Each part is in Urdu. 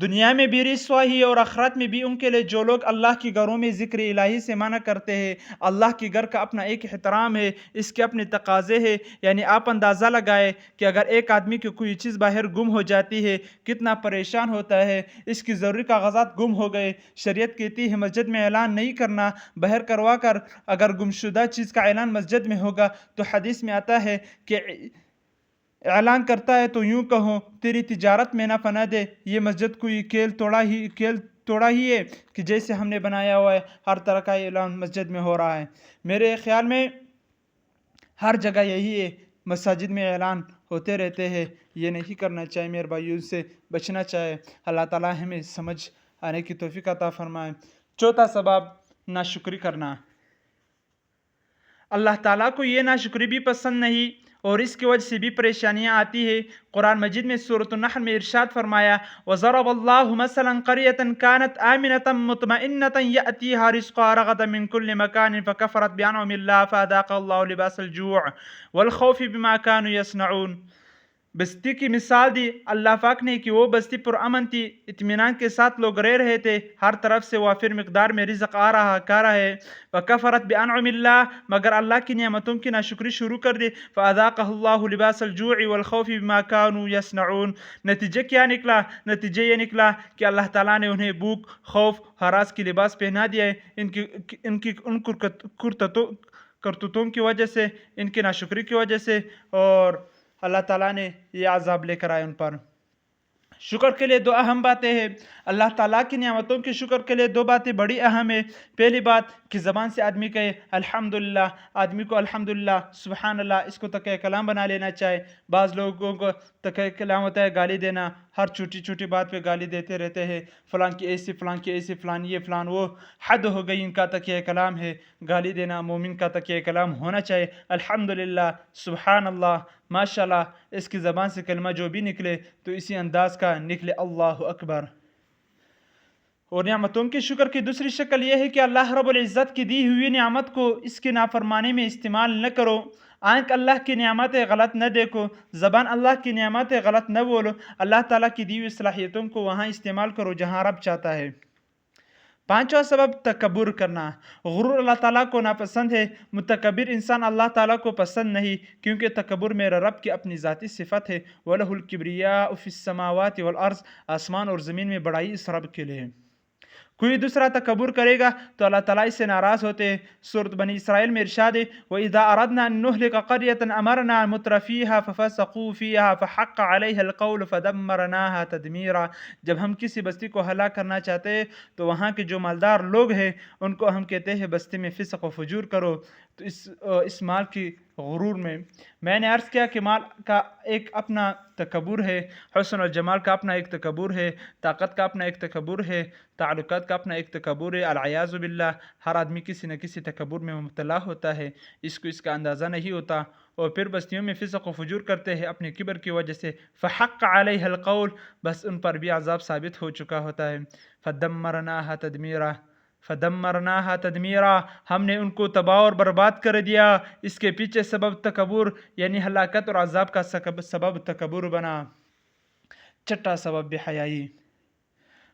دنیا میں بھی رسوائی اور آخرت میں بھی ان کے لیے جو لوگ اللہ کی گھروں میں ذکر الہی سے منع کرتے ہیں۔ اللہ کی گھر کا اپنا ایک احترام ہے، اس کے اپنے تقاضے ہیں۔ یعنی آپ اندازہ لگائے کہ اگر ایک آدمی کی کوئی چیز باہر گم ہو جاتی ہے کتنا پریشان ہوتا ہے، اس کی ضروری کاغذات گم ہو گئے، شریعت کہتی ہے مسجد میں اعلان نہیں کرنا، باہر کروا کر اگر گمشدہ چیز کا اعلان مسجد میں ہوگا تو حدیث میں آتا ہے کہ اعلان کرتا ہے تو یوں کہو تیری تجارت میں نفع نہ دے، یہ مسجد کوئی کھیل توڑا ہی ہے کہ جیسے ہم نے بنایا ہوا ہے، ہر طرح کا اعلان مسجد میں ہو رہا ہے۔ میرے خیال میں ہر جگہ یہی ہے، مساجد میں اعلان ہوتے رہتے ہیں، یہ نہیں کرنا چاہیے، میرے بھائیوں سے بچنا چاہے۔ اللہ تعالیٰ ہمیں سمجھ آنے کی توفیق عطا فرمائے۔ چوتھا سبب ناشکری کرنا۔ اللہ تعالیٰ کو یہ ناشکری بھی پسند نہیں اور اس کی وجہ سے بھی پریشانیاں آتی ہیں۔ قرآن مجید میں سورۃ النحل میں ارشاد فرمایا وَضَرَبَ اللَّهُ مَثَلًا قَرْيَةً كَانَتْ آمِنَةً مُطْمَئِنَّةً يَأْتِيهَا رِزْقُهَا رَغَدًا مِنْ كُلِّ مَكَانٍ فَكَفَرَتْ بِأَنْعُمِ اللَّهِ فَأَذَاقَهَا اللَّهُ لِبَاسَ الْجُوعِ وَالْخَوْفِ بِمَا كَانُوا يَصْنَعُونَ۔ بستی کی مثال دی اللہ پاک نے کہ وہ بستی پرامن تھی، اطمینان کے ساتھ لوگ رہ رہے تھے، ہر طرف سے وافر مقدار میں رزق آ رہا ہے۔ وَكَفَرَتْ بِأَنْعُمِ اللَّهِ، مگر اللہ کی نعمتوں کی ناشکری شروع کر دی۔ فَأَذَاقَهَا اللَّهُ لِبَاسَ الْجُوعِ وَالْخَوْفِ بِمَا كَانُوا يَصْنَعُونَ۔ نتیجہ کیا نکلا؟ نتیجہ یہ نکلا کہ اللہ تعالیٰ نے انہیں بھوک، خوف، ہراس کی لباس پہنا دیا ہے، ان کرتوتوں کی وجہ سے، ان کی ناشکری کی وجہ سے، اور اللہ تعالیٰ نے یہ عذاب لے کر آئے ان پر۔ شکر کے لیے دو اہم باتیں ہیں۔ اللہ تعالیٰ کی نعمتوں کے شکر کے لیے دو باتیں بڑی اہم ہیں۔ پہلی بات کہ زبان سے آدمی کہے الحمدللہ، آدمی کو الحمدللہ، سبحان اللہ، اس کو تقیہ کلام بنا لینا چاہے۔ بعض لوگوں کو تقیہ کلام ہوتا ہے گالی دینا، ہر چھوٹی چھوٹی بات پہ گالی دیتے رہتے ہیں، فلاں کی ایسی، فلاں کی ایسی، فلان یہ فلان وہ، حد ہو گئی ان کا تقیہ کلام ہے گالی دینا۔ مومن کا تقیہ کلام ہونا چاہیے الحمدللہ، سبحان اللہ، ماشاءاللہ، اس کی زبان سے کلمہ جو بھی نکلے تو اسی انداز کا نکلے، اللہ اکبر۔ اور نعمتوں کے شکر کی دوسری شکل یہ ہے کہ اللہ رب العزت کی دی ہوئی نعمت کو اس کی نافرمانی میں استعمال نہ کرو۔ آنکھ اللہ کی نعمت ہے غلط نہ دیکھو، زبان اللہ کی نعمت ہے غلط نہ بولو، اللہ تعالیٰ کی دی ہوئی صلاحیتوں کو وہاں استعمال کرو جہاں رب چاہتا ہے۔ پانچواں سبب تکبر کرنا۔ غرور اللہ تعالیٰ کو ناپسند ہے، متکبر انسان اللہ تعالیٰ کو پسند نہیں، کیونکہ تکبر میرے رب کی اپنی ذاتی صفت ہے۔ وَلَهُ الْكِبْرِيَاءُ فِي السَّمَاوَاتِ وَالْأَرْضِ، آسمان اور زمین میں بڑائی اس رب کے لیے ہے۔ کوئی دوسرا تکبر کرے گا تو اللہ تعالیٰ اس سے ناراض ہوتے ہیں۔ سورۃ بنی اسرائیل میں ارشاد ہے وَإِذَا أَرَدْنَا أَن نُّهْلِكَ قَرْيَةً أَمَرْنَا مُتْرَ فِيهَا فَفَسَقُوا فِيهَا فَحَقَّ عَلَيْهَا الْقَوْلُ فَدَمَّرْنَاهَا تَدْمِيرًا۔ جب ہم کسی بستی کو ہلاک کرنا چاہتے ہیں تو وہاں کے جو مالدار لوگ ہیں ان کو ہم کہتے ہیں بستی میں فسق و فجور کرو۔ تو اس مال کی غرور میں نے عرض کیا کہ مال کا ایک اپنا تکبر ہے، حسن اور جمال کا اپنا ایک تکبر ہے، طاقت کا اپنا ایک تکبر ہے، تعلقات کا اپنا ایک تکبر ہے۔ العیاذ باللہ، ہر آدمی کسی نہ کسی تکبر میں مبتلا ہوتا ہے، اس کو اس کا اندازہ نہیں ہوتا، اور پھر بستیوں میں فسق و فجور کرتے ہیں اپنے کبر کی وجہ سے۔ فحق علیہ القول، بس ان پر بھی عذاب ثابت ہو چکا ہوتا ہے۔ فدمرناها تدمیرا، فدمرناها تدمیرا، ہم نے ان کو تباہ اور برباد کر دیا۔ اس کے پیچھے سبب تکبر یعنی ہلاکت اور عذاب کا سبب تکبر بنا۔ چھٹا سبب بے حیائی۔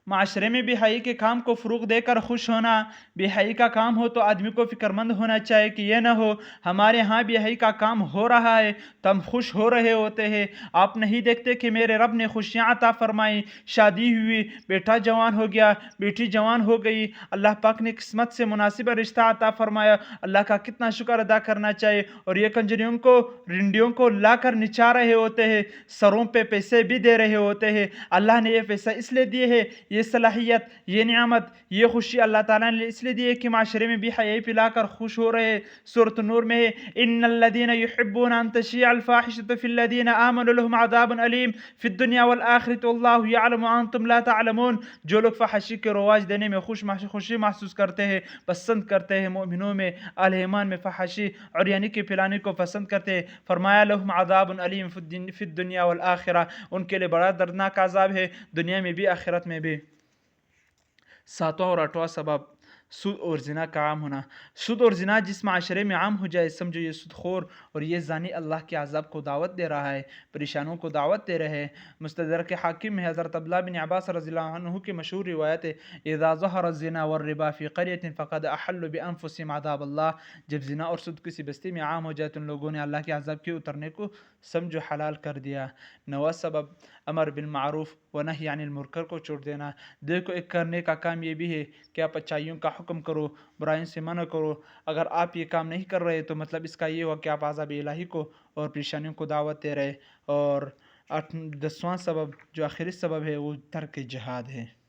معاشرے میں بے حیائی کے کام کو فروغ دے کر خوش ہونا۔ بے حیائی کا کام ہو تو آدمی کو فکر مند ہونا چاہیے کہ یہ نہ ہو ہمارے ہاں بے حیائی کا کام ہو رہا ہے تو ہم خوش ہو رہے ہوتے ہیں۔ آپ نہیں دیکھتے کہ میرے رب نے خوشیاں عطا فرمائی، شادی ہوئی، بیٹا جوان ہو گیا، بیٹی جوان ہو گئی، اللہ پاک نے قسمت سے مناسب رشتہ عطا فرمایا، اللہ کا کتنا شکر ادا کرنا چاہیے۔ اور یہ کنجریوں کو، رنڈیوں کو لا کر نچا رہے ہوتے ہیں، سروں پہ پیسے بھی دے رہے ہوتے ہیں۔ اللہ نے یہ پیسہ اس لیے دیے ہے، یہ صلاحیت، یہ نعمت، یہ خوشی اللہ تعالیٰ نے اس لیے دی ہے کہ معاشرے میں بے حیائی پلا کر خوش ہو رہے۔ سورۃ النور میں ہے ان الذین یحبون ان تشیع الفاحشۃ فی الذین آمنوا لهم عذاب علیم فی الدنیا والآخرۃ واللہ یعلم وانتم لا تعلمون۔ جو لوگ فحاشی کے رواج دینے میں خوشی محسوس کرتے ہیں، پسند کرتے ہیں، مومنوں میں، اہل ایمان میں فحاشی اور یعنی کہ پلانے کو پسند کرتے ہیں، فرمایا لهم عذاب علیم فی الدنیا والآخرہ، ان کے لیے بڑا دردناک عذاب ہے دنیا میں بھی آخرت میں بھی۔ ساتواں اور آٹھواں سبب سود اور زنا کا عام ہونا۔ سود اور زنا جس معاشرے میں عام ہو جائے، سمجھو یہ سود خور اور یہ زانی اللہ کے عذاب کو دعوت دے رہا ہے، پریشانوں کو دعوت دے رہے ہیں۔ مستدرک حاکم میں حضرت عبداللہ بن عباس رضی اللہ عنہ کی مشہور روایت ہے، اذا ظہر الزنا والربا فی قریۃ فقد احلوا بانفسهم عذاب اللہ۔ جب زنا اور سود کسی بستی میں عام ہو جائے تو ان لوگوں نے اللہ کے عذاب کے اترنے کو سمجھو حلال کر دیا۔ نواں سبب امر بالمعروف و نہی عن المنکر کو چھوڑ دینا۔ دیکھو ایک کرنے کا کام یہ بھی ہے کہ آپ اچھائیوں کا حکم کرو، برائیوں سے منع کرو۔ اگر آپ یہ کام نہیں کر رہے تو مطلب اس کا یہ ہوا کہ آپ عذاب الہی کو اور پریشانیوں کو دعوت دے رہے۔ اور 10واں سبب جو آخری سبب ہے وہ ترک جہاد ہے۔